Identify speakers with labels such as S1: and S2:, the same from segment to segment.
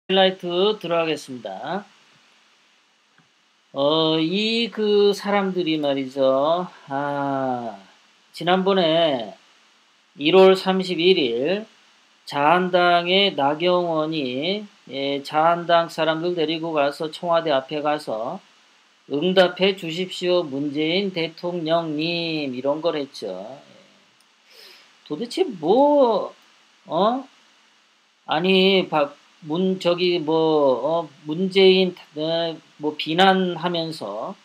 S1: 하이라이트 들어가겠습니다. 그 사람들이 말이죠. 지난번에 1월 31일 자한당의 나경원이 자한당 사람들 데리고 가서 청와대 앞에 가서 응답해 주십시오. 문재인 대통령님 이런 걸 했죠. 도대체 아니, 문재인, 비난하면서,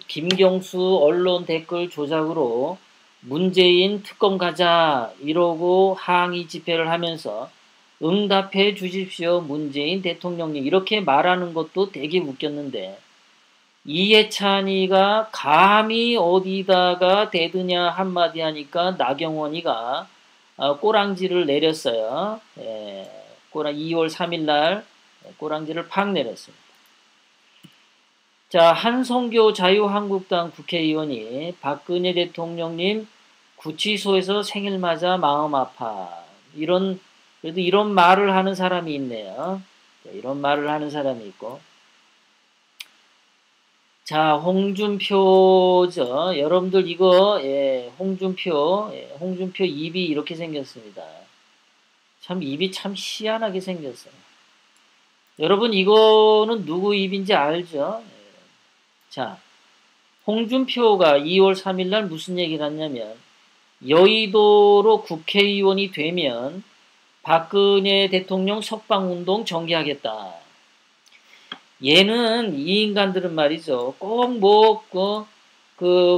S1: 김경수 언론 댓글 조작으로 문재인 특검 가자, 이러고 항의 집회를 하면서 응답해 주십시오, 문재인 대통령님. 이렇게 말하는 것도 되게 웃겼는데, 이해찬이가 감히 어디다가 대드냐 한마디 하니까 나경원이가 꼬랑지를 내렸어요. 2월 3일 날 꼬랑지를 팍 내렸습니다. 자, 한성교 자유한국당 국회의원이 박근혜 대통령님 구치소에서 생일 맞아 마음 아파. 그래도 이런 말을 하는 사람이 있네요. 이런 말을 하는 사람이 있고. 자, 홍준표죠. 여러분들 이거, 홍준표 입이 이렇게 생겼습니다. 참 입이 참 희한하게 생겼어요. 여러분 이거는 누구 입인지 알죠? 자, 홍준표가 2월 3일 날 무슨 얘기를 했냐면 여의도로 국회의원이 되면 박근혜 대통령 석방운동 정기하겠다. 얘는 이 인간들은 말이죠.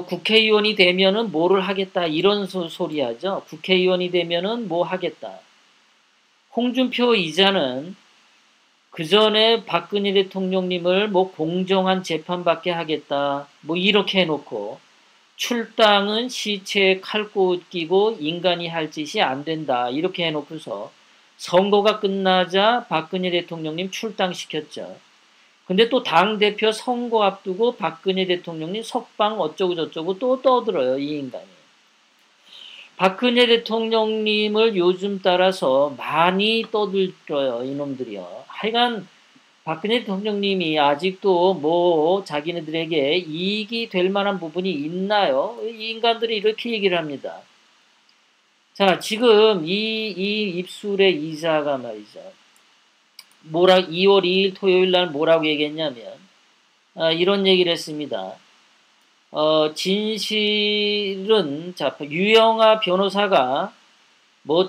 S1: 국회의원이 되면은 뭐를 하겠다 이런 소리 하죠. 국회의원이 되면은 뭐 하겠다. 홍준표 이자는 그 전에 박근혜 대통령님을 공정한 재판받게 하겠다. 이렇게 해놓고 출당은 시체에 칼꽃 끼고 인간이 할 짓이 안 된다. 이렇게 해놓고서 선거가 끝나자 박근혜 대통령님 출당시켰죠. 근데 또 당대표 선거 앞두고 박근혜 대통령님 석방 어쩌고저쩌고 또 떠들어요, 이 인간이. 박근혜 대통령님을 요즘 따라서 많이 떠들어요, 이놈들이요. 하여간 박근혜 대통령님이 아직도 자기네들에게 이익이 될 만한 부분이 있나요? 이 인간들이 이렇게 얘기를 합니다. 자, 지금 이 입술의 이자가 말이죠. 2월 2일 토요일 날 뭐라고 얘기했냐면 이런 얘기를 했습니다. 진실은 유영아 변호사가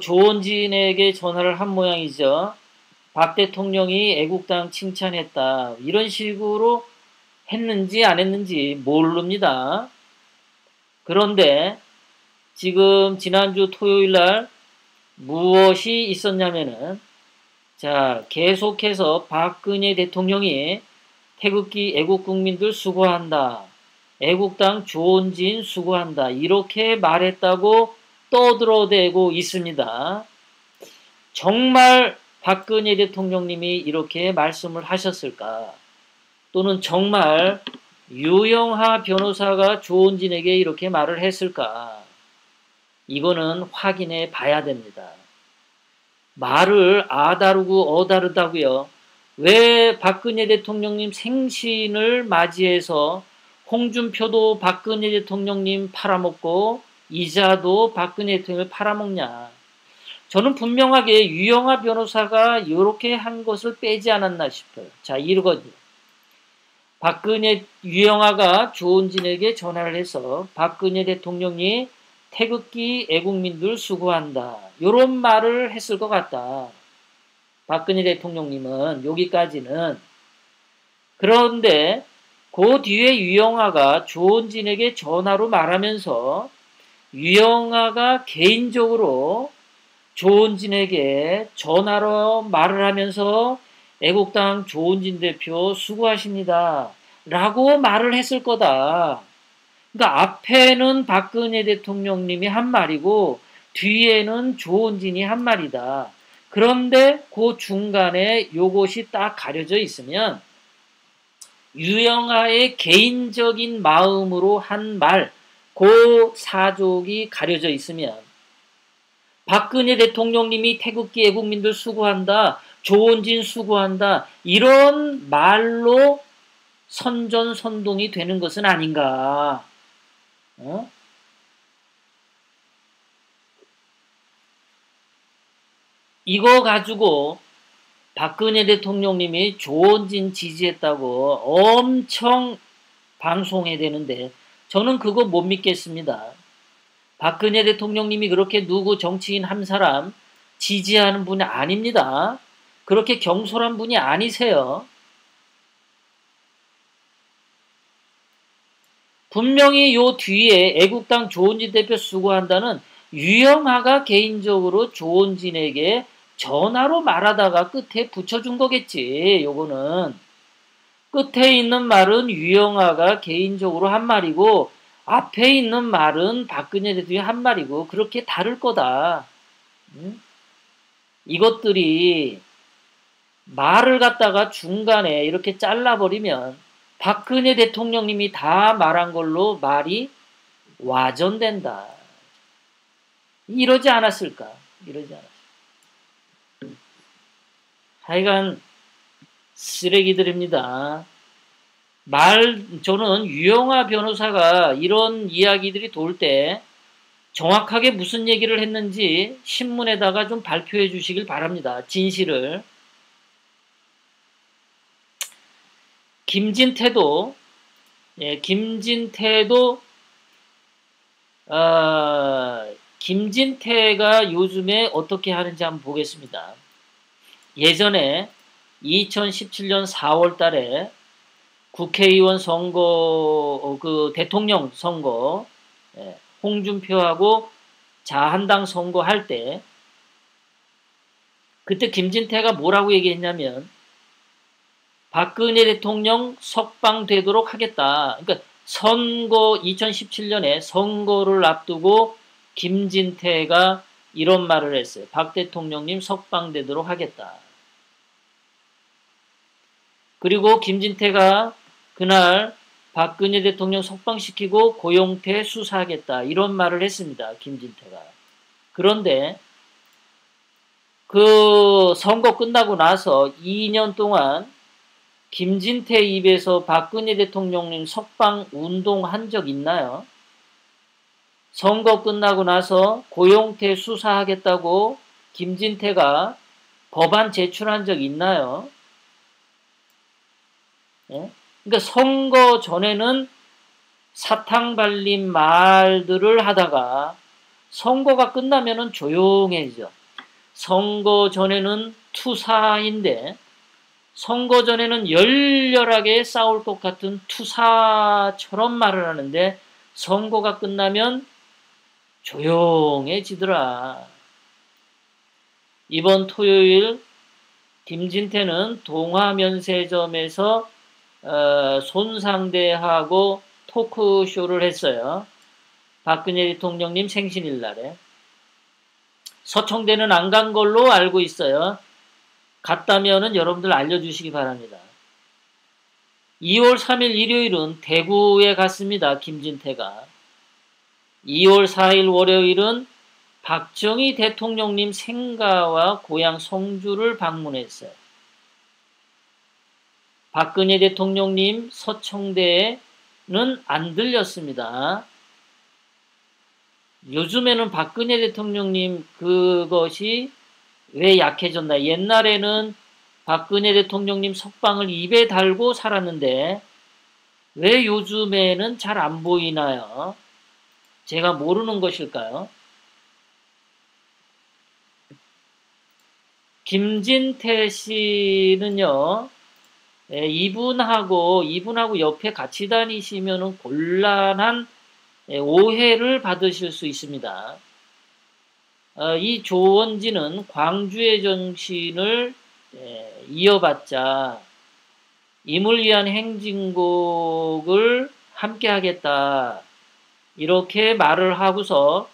S1: 조원진에게 전화를 한 모양이죠. 박 대통령이 애국당 칭찬했다. 이런 식으로 했는지 안 했는지 모릅니다. 그런데 지금 지난주 토요일 날 무엇이 있었냐면은 계속해서 박근혜 대통령이 태극기 애국국민들 수고한다. 애국당 조원진 수고한다. 이렇게 말했다고 떠들어대고 있습니다. 정말 박근혜 대통령님이 이렇게 말씀을 하셨을까? 또는 정말 유영하 변호사가 조원진에게 이렇게 말을 했을까? 이거는 확인해 봐야 됩니다. 말을 아다르고 어다르다고요. 왜 박근혜 대통령님 생신을 맞이해서 홍준표도 박근혜 대통령님 팔아먹고 이자도 박근혜 대통령을 팔아먹냐. 저는 분명하게 유영하 변호사가 이렇게 한 것을 빼지 않았나 싶어요. 자, 이거거든요. 유영하가 조원진에게 전화를 해서 박근혜 대통령이 태극기 애국민들 수고한다. 이런 말을 했을 것 같다. 박근혜 대통령님은 여기까지는. 그런데 그 뒤에 유영하가 조원진에게 전화로 말하면서 유영하가 개인적으로 조원진에게 전화로 말을 하면서 애국당 조원진 대표 수고하십니다. 라고 말을 했을 거다. 그러니까 앞에는 박근혜 대통령님이 한 말이고 뒤에는 조원진이 한 말이다. 그런데 그 중간에 요것이 딱 가려져 있으면 유영하의 개인적인 마음으로 한 말, 그 사족이 가려져 있으면 박근혜 대통령님이 태극기 애국민들 수고한다, 조원진 수고한다, 이런 말로 선전선동이 되는 것은 아닌가. 어? 이거 가지고 박근혜 대통령님이 조원진 지지했다고 엄청 방송해야 되는데 저는 그거 못 믿겠습니다. 박근혜 대통령님이 그렇게 누구 정치인 한 사람 지지하는 분이 아닙니다. 그렇게 경솔한 분이 아니세요. 분명히 요 뒤에 애국당 조원진 대표 수고한다는 유영하가 개인적으로 조원진에게 전화로 말하다가 끝에 붙여준 거겠지. 요거는 끝에 있는 말은 유영하가 개인적으로 한 말이고 앞에 있는 말은 박근혜 대통령이 한 말이고 그렇게 다를 거다. 응? 이것들이 말을 갖다가 중간에 이렇게 잘라버리면 박근혜 대통령님이 다 말한 걸로 말이 와전된다. 이러지 않았을까? 이러지 않았을까? 하여간 쓰레기들입니다. 저는 유영하 변호사가 이런 이야기들이 돌 때 정확하게 무슨 얘기를 했는지 신문에다가 좀 발표해 주시길 바랍니다. 진실을. 김진태도 김진태가 요즘에 어떻게 하는지 한번 보겠습니다. 예전에 2017년 4월 달에 국회의원 선거, 대통령 선거, 홍준표하고 자한당 선거할 때, 그때 김진태가 뭐라고 얘기했냐면, 박근혜 대통령 석방되도록 하겠다. 그러니까 2017년에 선거를 앞두고 김진태가 이런 말을 했어요. 박 대통령님 석방되도록 하겠다. 그리고 김진태가 그날 박근혜 대통령 석방시키고 고용태 수사하겠다. 이런 말을 했습니다. 김진태가. 그런데 그 선거 끝나고 나서 2년 동안 김진태 입에서 박근혜 대통령님 석방 운동한 적 있나요? 선거 끝나고 나서 고용태 수사하겠다고 김진태가 법안 제출한 적 있나요? 예? 그러니까 선거 전에는 사탕 발린 말들을 하다가 선거가 끝나면은 조용해져. 선거 전에는 투사인데 선거 전에는 열렬하게 싸울 것 같은 투사처럼 말을 하는데 선거가 끝나면 조용해지더라. 이번 토요일 김진태는 동화면세점에서 손상대하고 토크쇼를 했어요. 박근혜 대통령님 생신일 날에. 서청대는 안 간 걸로 알고 있어요. 갔다면은 여러분들 알려주시기 바랍니다. 2월 3일 일요일은 대구에 갔습니다. 김진태가. 2월 4일 월요일은 박정희 대통령님 생가와 고향 성주를 방문했어요. 박근혜 대통령님 서청대에는 안 들렸습니다. 요즘에는 박근혜 대통령님 그것이 왜 약해졌나? 옛날에는 박근혜 대통령님 석방을 입에 달고 살았는데 왜 요즘에는 잘 안 보이나요? 제가 모르는 것일까요? 김진태 씨는요, 이분하고 옆에 같이 다니시면 곤란한 오해를 받으실 수 있습니다. 이 조원진은 광주의 정신을 이어받자 임을 위한 행진곡을 함께 하겠다. 이렇게 말을 하고서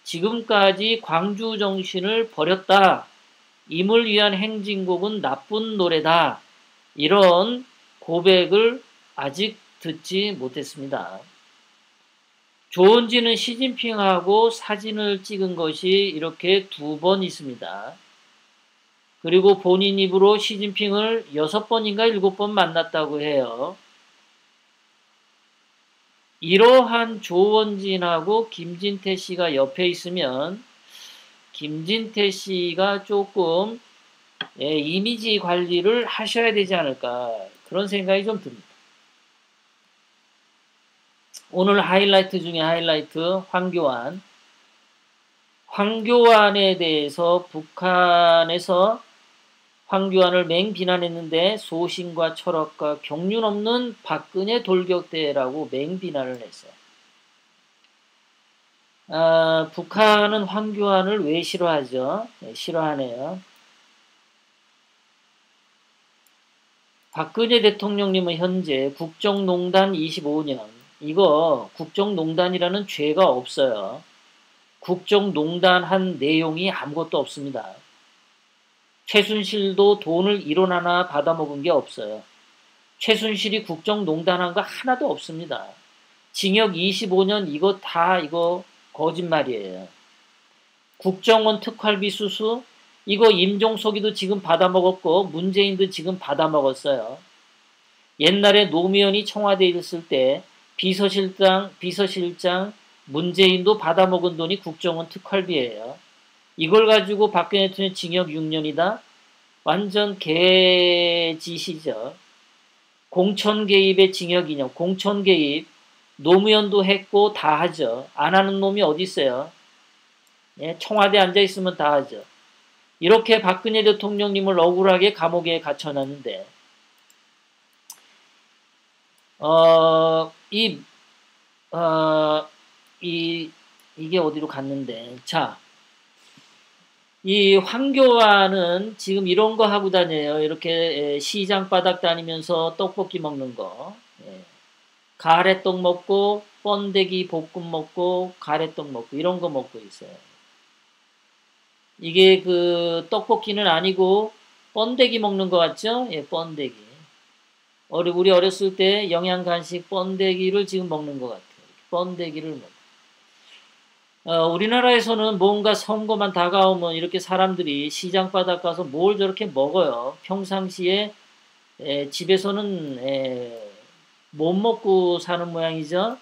S1: 지금까지 광주 정신을 버렸다. 임을 위한 행진곡은 나쁜 노래다. 이런 고백을 아직 듣지 못했습니다. 조원진은 시진핑하고 사진을 찍은 것이 이렇게 2번 있습니다. 그리고 본인 입으로 시진핑을 6번인가 7번 만났다고 해요. 이러한 조원진하고 김진태 씨가 옆에 있으면 김진태 씨가 조금 이미지 관리를 하셔야 되지 않을까, 그런 생각이 좀 듭니다. 오늘 하이라이트 중에 하이라이트, 황교안에 대해서 북한에서 황교안을 맹비난했는데 소신과 철학과 경륜 없는 박근혜 돌격대라고 맹비난을 했어요. 북한은 황교안을 왜 싫어하죠? 네, 싫어하네요. 박근혜 대통령님은 현재 국정농단 25년, 이거 국정농단이라는 죄가 없어요. 국정농단한 내용이 아무것도 없습니다. 최순실도 돈을 1원 하나 받아먹은 게 없어요. 최순실이 국정농단한 거 하나도 없습니다. 징역 25년 이거 거짓말이에요. 국정원 특활비 수수 이거 임종석이도 지금 받아먹었고 문재인도 지금 받아먹었어요. 옛날에 노무현이 청와대에 있을 때 비서실장 문재인도 받아먹은 돈이 국정원 특활비예요. 이걸 가지고 박근혜 대통령 징역 6년이다? 완전 개짓이죠. 공천 개입의 징역 2년. 공천 개입 노무현도 했고 다 하죠. 안 하는 놈이 어디 있어요? 예, 청와대 앉아있으면 다 하죠. 이렇게 박근혜 대통령님을 억울하게 감옥에 갇혀놨는데 이게 어디로 갔는데, 자, 이 황교안은 지금 이런 거 하고 다녀요. 이렇게 시장 바닥 다니면서 떡볶이 먹는 거. 가래떡 먹고 번데기 볶음 먹고 가래떡 먹고 이런 거 먹고 있어요. 이게 그 떡볶이는 아니고 번데기 먹는 거 같죠? 예, 번데기. 우리 어렸을 때 영양 간식 번데기를 지금 먹는 것 같아요. 번데기를 먹고. 우리나라에서는 뭔가 선거만 다가오면 이렇게 사람들이 시장 바닥 가서 뭘 저렇게 먹어요. 평상시에 집에서는 못 먹고 사는 모양이죠.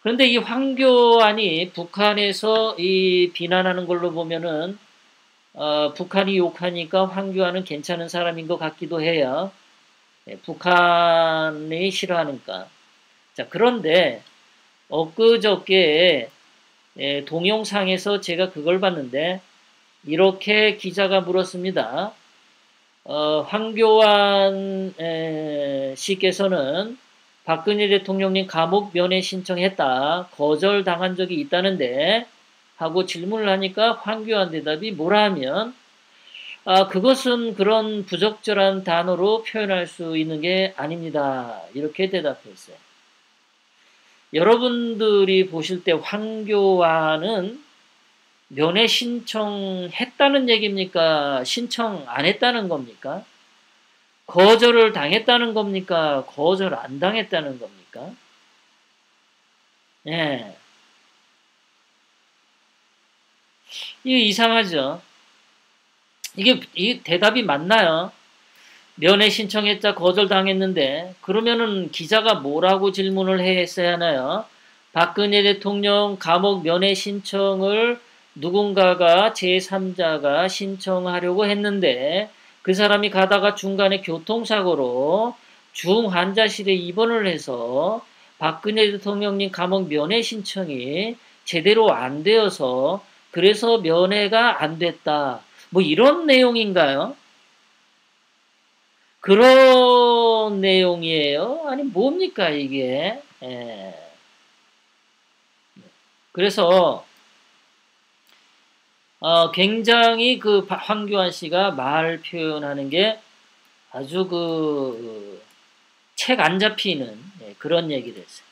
S1: 그런데 이 황교안이 북한에서 이 비난하는 걸로 보면은 북한이 욕하니까 황교안은 괜찮은 사람인 것 같기도 해요. 북한이 싫어하니까. 자, 그런데 엊그저께 동영상에서 제가 그걸 봤는데 이렇게 기자가 물었습니다. 황교안 씨께서는 박근혜 대통령님 감옥 면회 신청했다. 거절당한 적이 있다는데 하고 질문을 하니까 황교안 대답이 뭐라 하면 그것은 그런 부적절한 단어로 표현할 수 있는 게 아닙니다. 이렇게 대답했어요. 여러분들이 보실 때 황교안은 면회 신청했다는 얘기입니까? 신청 안 했다는 겁니까? 거절을 당했다는 겁니까? 거절 안 당했다는 겁니까? 예. 이게 이상하죠? 이게 대답이 맞나요? 면회 신청했자 거절당했는데 그러면은 기자가 뭐라고 질문을 했어야 하나요? 박근혜 대통령 감옥 면회 신청을 누군가가 제3자가 신청하려고 했는데 그 사람이 가다가 중간에 교통사고로 중환자실에 입원을 해서 박근혜 대통령님 감옥 면회 신청이 제대로 안 되어서 그래서 면회가 안 됐다. 뭐 이런 내용인가요? 그런 내용이에요? 아니 뭡니까 이게? 그래서 굉장히 그 황교안 씨가 말 표현하는 게 아주 그 책 안 잡히는 그런 얘기를 했어요.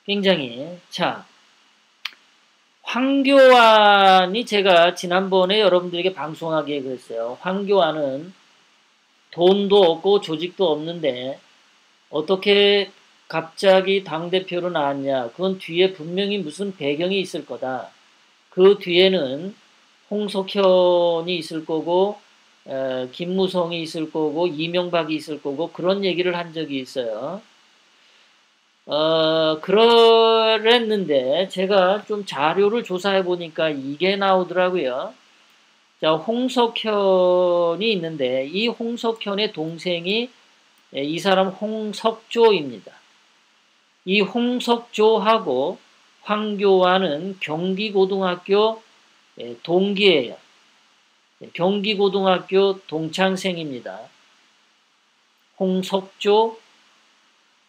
S1: 굉장히. 자, 황교안이 제가 지난번에 여러분들에게 방송하기에 그랬어요. 황교안은 돈도 없고 조직도 없는데 어떻게 갑자기 당대표로 나왔냐? 그건 뒤에 분명히 무슨 배경이 있을 거다. 그 뒤에는 홍석현이 있을 거고, 김무성이 있을 거고, 이명박이 있을 거고, 그런 얘기를 한 적이 있어요. 그랬는데, 제가 좀 자료를 조사해 보니까 이게 나오더라고요. 자, 홍석현이 있는데, 이 홍석현의 동생이, 이 사람 홍석조입니다. 이 홍석조하고 황교안은 경기고등학교 동기예요. 경기고등학교 동창생입니다. 홍석조.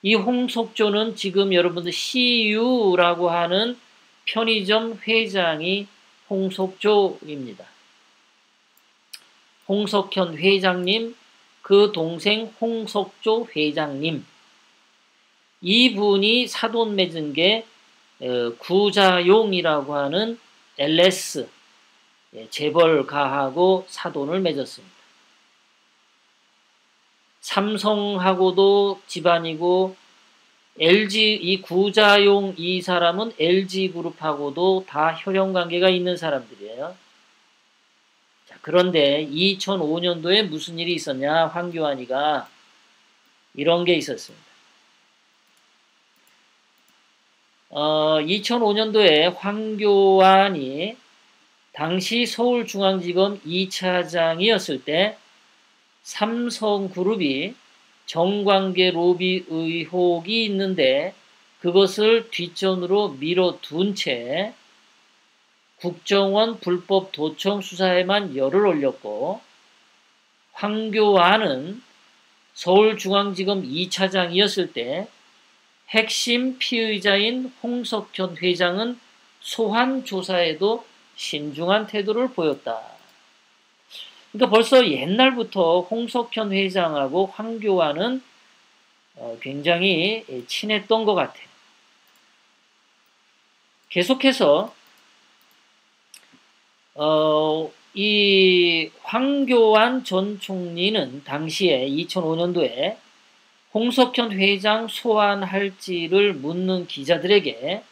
S1: 이 홍석조는 지금 여러분들 CU라고 하는 편의점 회장이 홍석조입니다. 홍석현 회장님, 그 동생 홍석조 회장님. 이분이 사돈 맺은 게 구자용이라고 하는 LS 재벌가하고 사돈을 맺었습니다. 삼성하고도 집안이고 LG 이 구자용 이 사람은 LG그룹하고도 다 혈연관계가 있는 사람들이에요. 자, 그런데 2005년도에 무슨 일이 있었냐? 황교안이가 이런 게 있었습니다. 2005년도에 황교안이 당시 서울중앙지검 2차장이었을 때 삼성그룹이 정관계 로비 의혹이 있는데 그것을 뒷전으로 밀어둔 채 국정원 불법 도청 수사에만 열을 올렸고, 황교안은 서울중앙지검 2차장이었을 때 핵심 피의자인 홍석현 회장은 소환 조사에도 신중한 태도를 보였다. 그러니까 벌써 옛날부터 홍석현 회장하고 황교안은 굉장히 친했던 것 같아요. 계속해서 이 황교안 전 총리는 당시에 2005년도에 홍석현 회장 소환할지를 묻는 기자들에게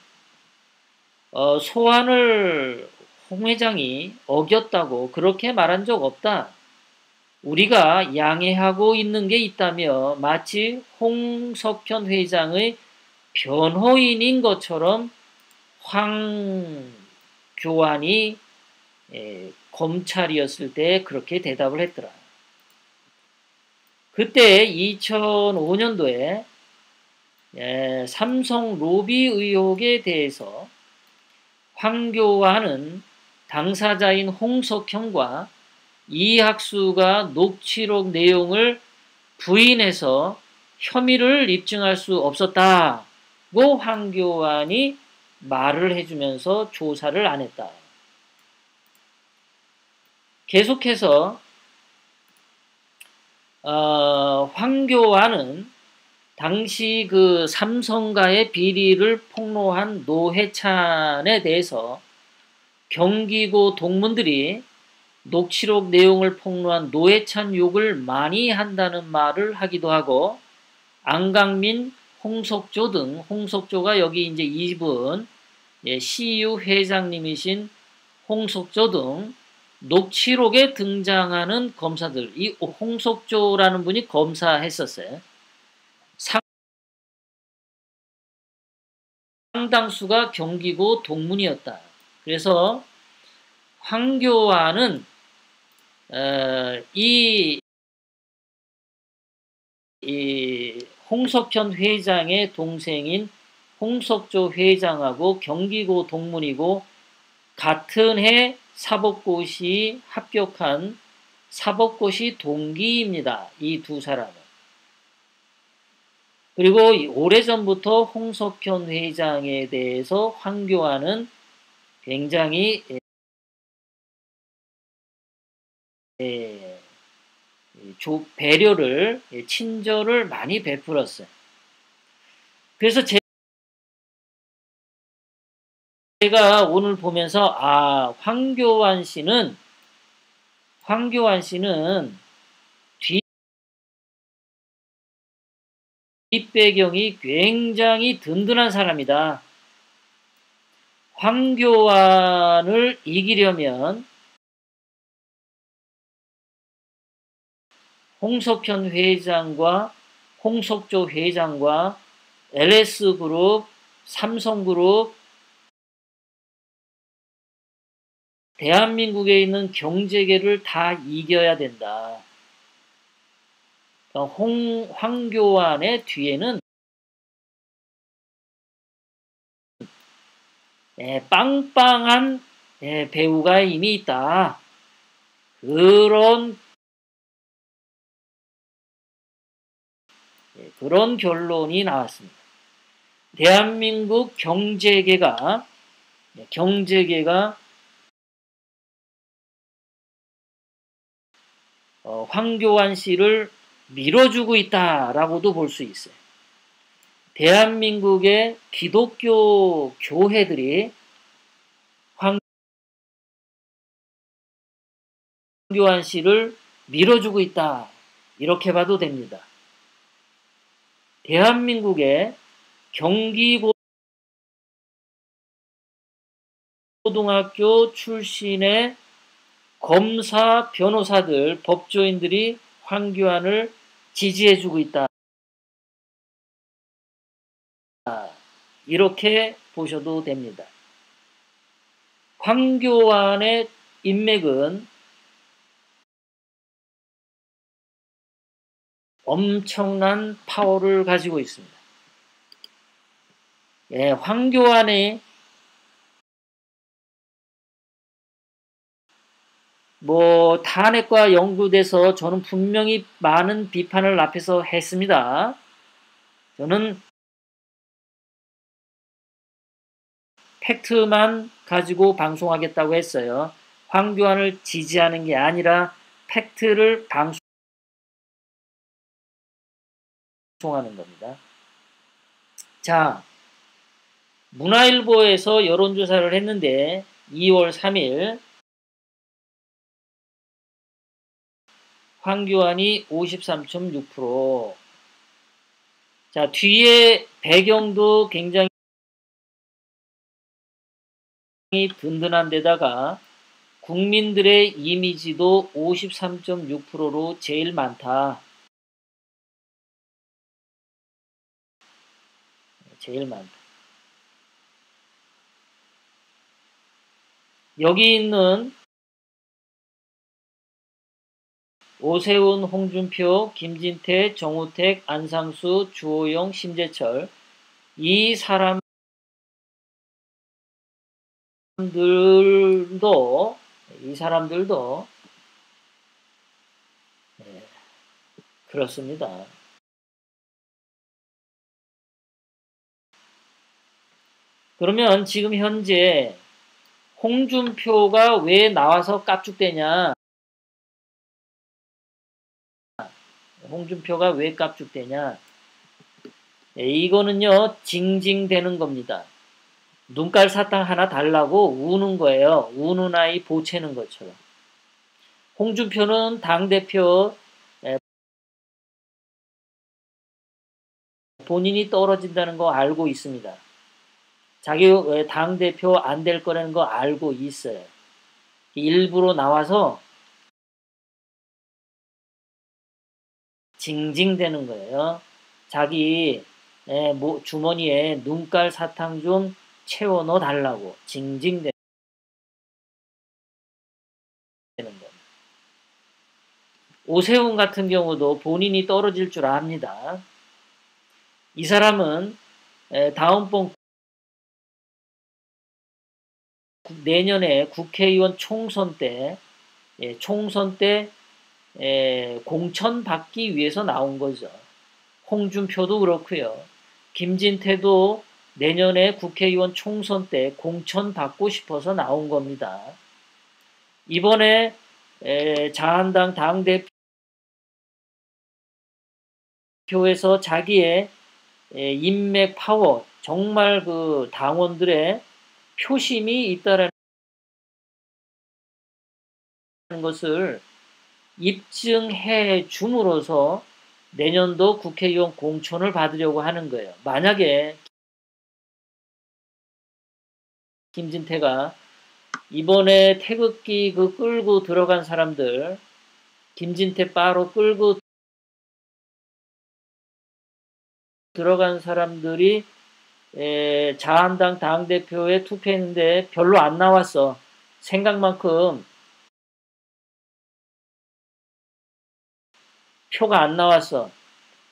S1: 소환을 홍 회장이 어겼다고 그렇게 말한 적 없다. 우리가 양해하고 있는 게 있다며 마치 홍석현 회장의 변호인인 것처럼 황교안이 검찰이었을 때 그렇게 대답을 했더라. 그때 2005년도에 삼성 로비 의혹에 대해서 황교안은 당사자인 홍석현과 이학수가 녹취록 내용을 부인해서 혐의를 입증할 수 없었다고 황교안이 말을 해주면서 조사를 안 했다. 계속해서 황교안은 당시 그 삼성과의 비리를 폭로한 노회찬에 대해서 경기고 동문들이 녹취록 내용을 폭로한 노회찬 욕을 많이 한다는 말을 하기도 하고, 안강민, 홍석조 등, 홍석조가 여기 이제 이분 CU 회장님이신 홍석조 등 녹취록에 등장하는 검사들, 이 홍석조라는 분이 검사했었어요. 상당수가 경기고 동문이었다. 그래서 황교안은 이 홍석현 회장의 동생인 홍석조 회장하고 경기고 동문이고 같은 해 사법고시 합격한 사법고시 동기입니다. 이 두 사람은. 그리고 오래전부터 홍석현 회장에 대해서 황교안은 굉장히 배려를, 친절을 많이 베풀었어요. 그래서 제가 오늘 보면서 황교안 씨는 뒷배경이 굉장히 든든한 사람이다. 황교안을 이기려면 홍석현 회장과 홍석조 회장과 LS그룹, 삼성그룹, 대한민국에 있는 경제계를 다 이겨야 된다. 황교안의 뒤에는 빵빵한 배우가 이미 있다. 그런 결론이 나왔습니다. 대한민국 경제계가 황교안 씨를 밀어주고 있다라고도 볼 수 있어요. 대한민국의 기독교 교회들이 황교안 씨를 밀어주고 있다. 이렇게 봐도 됩니다. 대한민국의 경기고등학교 출신의 검사, 변호사들, 법조인들이 황교안을 지지해주고 있다. 이렇게 보셔도 됩니다. 황교안의 인맥은 엄청난 파워를 가지고 있습니다. 황교안의 탄핵과 연루돼서 저는 분명히 많은 비판을 앞에서 했습니다. 저는 팩트만 가지고 방송하겠다고 했어요. 황교안을 지지하는 게 아니라 팩트를 방송하는 겁니다. 자, 문화일보에서 여론조사를 했는데 2월 3일 황교안이 53.6%. 자, 뒤에 배경도 굉장히 든든한 데다가 국민들의 이미지도 53.6%로 제일 많다. 제일 많다. 여기 있는 오세훈, 홍준표, 김진태, 정우택, 안상수, 주호영, 심재철 이 사람들도 그렇습니다. 그러면 지금 현재 홍준표가 왜 나와서 깝죽대냐? 홍준표가 왜 깝죽대냐? 이거는요, 징징대는 겁니다. 눈깔 사탕 하나 달라고 우는 거예요. 우는 아이 보채는 것처럼. 홍준표는 당대표 본인이 떨어진다는 거 알고 있습니다. 자기 당대표 안 될 거라는 거 알고 있어요. 일부러 나와서 징징대는 거예요. 자기 주머니에 눈깔 사탕 좀 채워 넣어 달라고 징징대는 겁니다. 오세훈 같은 경우도 본인이 떨어질 줄 압니다. 이 사람은 다음번 내년에 국회의원 총선 때 공천 받기 위해서 나온 거죠. 홍준표도 그렇고요. 김진태도 내년에 국회의원 총선 때 공천 받고 싶어서 나온 겁니다. 이번에 자한당 당대표에서 자기의 인맥 파워, 정말 그 당원들의 표심이 있다라는 것을 입증해 줌으로써 내년도 국회의원 공천을 받으려고 하는 거예요. 만약에 김진태가 이번에 태극기 끌고 들어간 사람들, 김진태 바로 끌고 들어간 사람들이 자한당 당대표에 투표했는데 별로 안 나왔어. 생각만큼 표가 안 나왔어.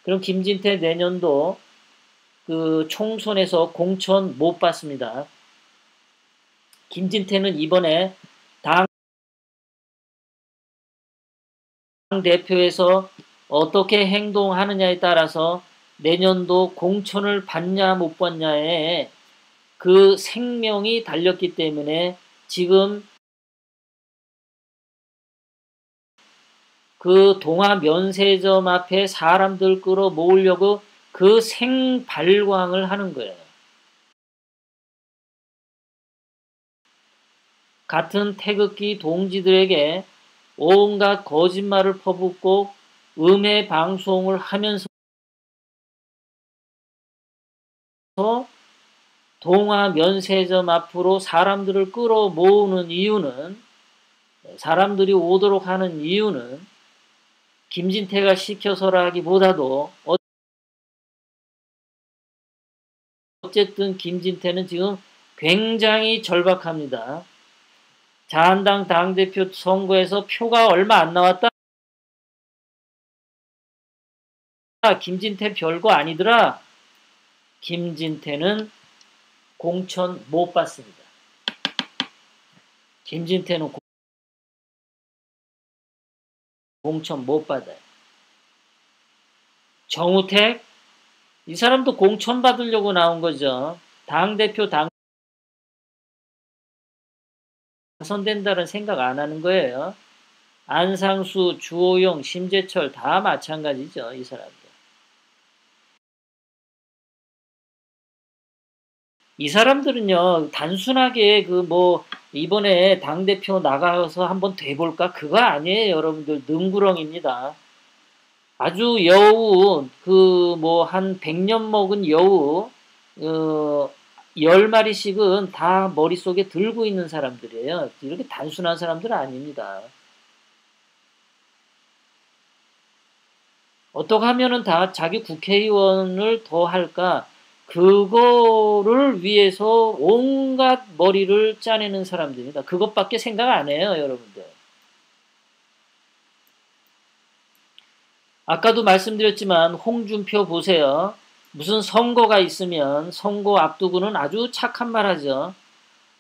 S1: 그럼 김진태 내년도 그 총선에서 공천 못 받습니다. 김진태는 이번에 당 대표에서 어떻게 행동하느냐에 따라서 내년도 공천을 받냐 못 받냐에 그 생명이 달렸기 때문에 지금 그 동화 면세점 앞에 사람들 끌어 모으려고 그 생발광을 하는 거예요. 같은 태극기 동지들에게 온갖 거짓말을 퍼붓고 음해 방송을 하면서 동화 면세점 앞으로 사람들을 끌어 모으는 이유는, 사람들이 오도록 하는 이유는 김진태가 시켜서라기보다도 어쨌든 김진태는 지금 굉장히 절박합니다. 자한당 당대표 선거에서 표가 얼마 안 나왔다. 김진태 별거 아니더라. 김진태는 공천 못 받습니다. 김진태는 공천 못 받아요. 정우택, 이 사람도 공천 받으려고 나온 거죠. 당대표 당선된다는 생각 안 하는 거예요. 안상수, 주호영, 심재철 다 마찬가지죠. 이 사람들. 이 사람들은요, 단순하게 이번에 당대표 나가서 한번 돼볼까? 그거 아니에요, 여러분들. 능구렁입니다. 아주 여우, 한 100년 먹은 여우, 10마리씩은 다 머릿속에 들고 있는 사람들이에요. 이렇게 단순한 사람들은 아닙니다. 어떻게 하면은 다 자기 국회의원을 더 할까? 그거를 위해서 온갖 머리를 짜내는 사람들입니다. 그것밖에 생각 안 해요, 여러분들. 아까도 말씀드렸지만 홍준표 보세요. 무슨 선거가 있으면 선거 앞두고는 아주 착한 말 하죠.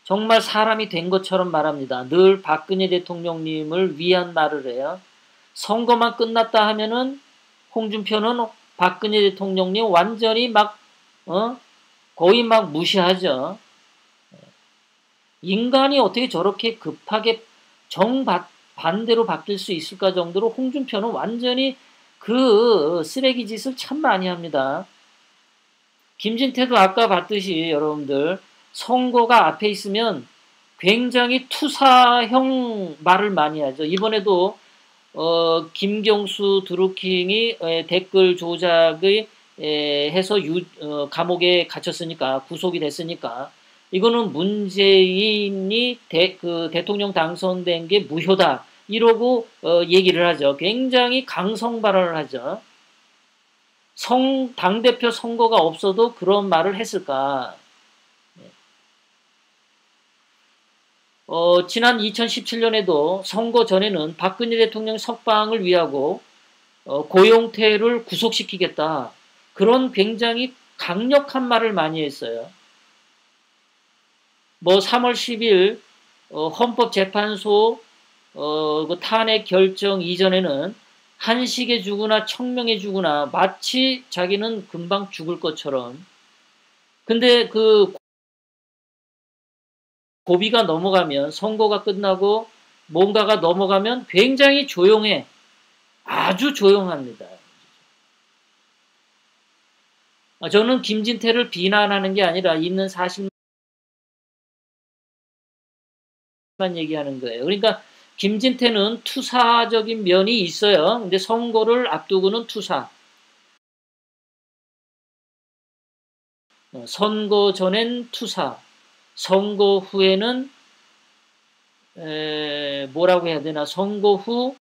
S1: 정말 사람이 된 것처럼 말합니다. 늘 박근혜 대통령님을 위한 말을 해요. 선거만 끝났다 하면은 홍준표는 박근혜 대통령님 완전히 거의 막 무시하죠. 인간이 어떻게 저렇게 급하게 정반대로 바뀔 수 있을까 정도로 홍준표는 완전히 그 쓰레기 짓을 참 많이 합니다. 김진태도 아까 봤듯이 여러분들 선거가 앞에 있으면 굉장히 투사형 말을 많이 하죠. 이번에도 김경수 드루킹이 댓글 조작의 해서 감옥에 갇혔으니까 구속이 됐으니까 이거는 문재인이 대통령 당선된 게 무효다 이러고 얘기를 하죠. 굉장히 강성 발언을 하죠. 당대표 선거가 없어도 그런 말을 했을까? 지난 2017년에도 선거 전에는 박근혜 대통령 석방을 위하고 고용태를 구속시키겠다. 그런 굉장히 강력한 말을 많이 했어요. 3월 10일 헌법재판소 그 탄핵 결정 이전에는 한식에 죽으나 청명에 죽으나 마치 자기는 금방 죽을 것처럼. 근데 그 고비가 넘어가면 선거가 끝나고 뭔가가 넘어가면 굉장히 조용해. 아주 조용합니다. 저는 김진태를 비난하는 게 아니라 있는 사실만 얘기하는 거예요. 그러니까 김진태는 투사적인 면이 있어요. 근데 선거를 앞두고는 투사. 선거 전엔 투사, 선거 후에는 뭐라고 해야 되나? 선거 후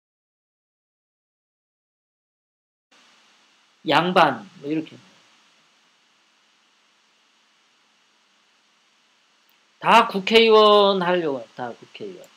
S1: 양반 뭐 이렇게 다 국회의원 하려고 다 국회의원.